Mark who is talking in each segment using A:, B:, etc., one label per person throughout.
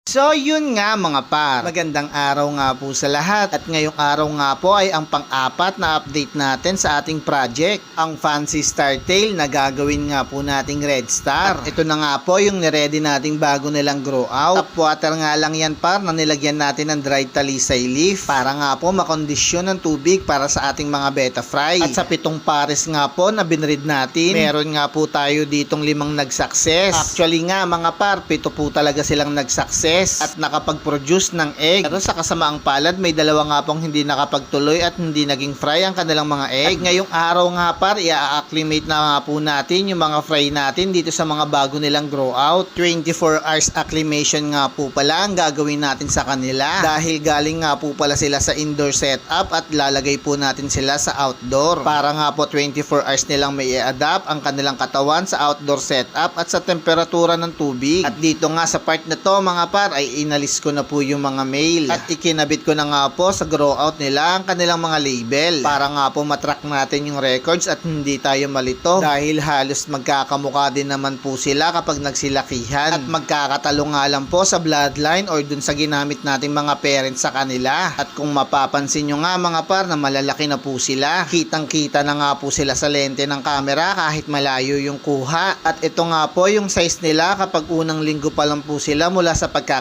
A: So yun nga mga par, magandang araw nga po sa lahat at ngayong araw nga po ay ang pang-apat na update natin sa ating project, ang Fancy Star Tail na gagawin nga po nating Red Star. At ito na nga po yung niready nating bago nilang grow out. Top water nga lang yan par na nilagyan natin ng dried talisay leaf para nga po makondisyon ng tubig para sa ating mga betta fry. At sa 7 pares nga po na binread natin, meron nga po tayo ditong 5 nag-success. Actually nga mga par, 7 po talaga silang nag-success at nakapag-produce ng egg. Pero sa kasamaang palad, may 2 nga pong hindi nakapagtuloy at hindi naging fry ang kanilang mga egg. At ngayong araw nga par, i-acclimate na nga po natin yung mga fry natin dito sa mga bago nilang grow out. 24 hours acclimation nga po pala ang gagawin natin sa kanila. Dahil galing nga po pala sila sa indoor setup at lalagay po natin sila sa outdoor. Para nga po 24 hours nilang may i-adapt ang kanilang katawan sa outdoor setup at sa temperatura ng tubig. At dito nga sa part na to mga par, ay inalis ko na po yung mga male at ikinabit ko na nga po sa grow out nila ang kanilang mga label para nga po matrack natin yung records at hindi tayo malito dahil halos magkakamukha din naman po sila kapag nagsilakihan at magkakatalo nga lang po sa bloodline or dun sa ginamit nating mga parents sa kanila. At kung mapapansin nyo nga mga par na malalaki na po sila, kitang kita na nga po sila sa lente ng camera kahit malayo yung kuha. At ito nga po yung size nila kapag unang linggo pa lang po sila mula sa pagkakahatch.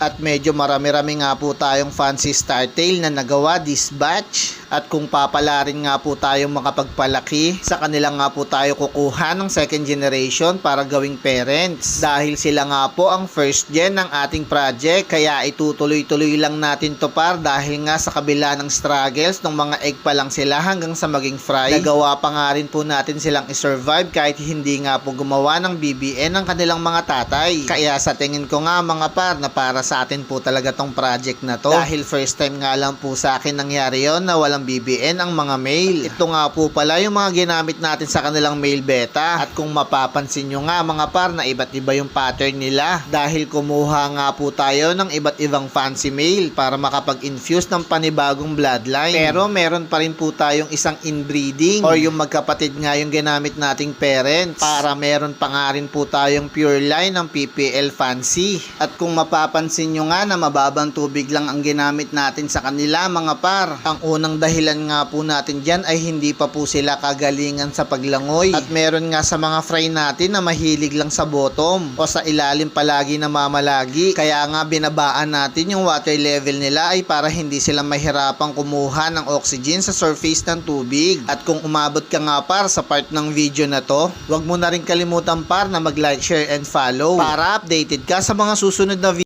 A: At medyo marami-rami nga po tayong Fancy Star Tail na nagawa this batch. At kung papalarin nga po tayong makapagpalaki, sa kanila nga po tayo kukuha ng second generation para gawing parents. Dahil sila nga po ang first gen ng ating project, kaya itutuloy-tuloy lang natin to par dahil nga sa kabila ng struggles ng mga egg pa lang sila hanggang sa maging fry, nagawa pa nga rin po natin silang isurvive kahit hindi nga po gumawa ng BBN ang kanilang mga tatay. Kaya sa tingin ko nga mga par na para sa atin po talaga tong project na to. Dahil first time nga lang po sa akin nangyari yon na walang BBN ang mga male. Ito nga po pala yung mga ginamit natin sa kanilang male beta. At kung mapapansin nyo nga mga par na iba't iba yung pattern nila dahil kumuha nga po tayo ng iba't ibang fancy male para makapag-infuse ng panibagong bloodline. Pero meron pa rin po tayong isang inbreeding or yung magkapatid nga yung ginamit nating parents para meron pa nga rin po tayong pure line ng PPL Fancy. At kung mapapansin nyo nga na mababang tubig lang ang ginamit natin sa kanila mga par, ang unang dahilan nga po natin dyan ay hindi pa po sila kagalingan sa paglangoy. At meron nga sa mga fry natin na mahilig lang sa bottom o sa ilalim palagi na mamalagi. Kaya nga binabaan natin yung water level nila ay para hindi sila mahirapang kumuha ng oxygen sa surface ng tubig. At kung umabot ka nga par sa part ng video na to, wag mo na rin kalimutan par na mag-like, share and follow para updated ka sa mga susunod na video.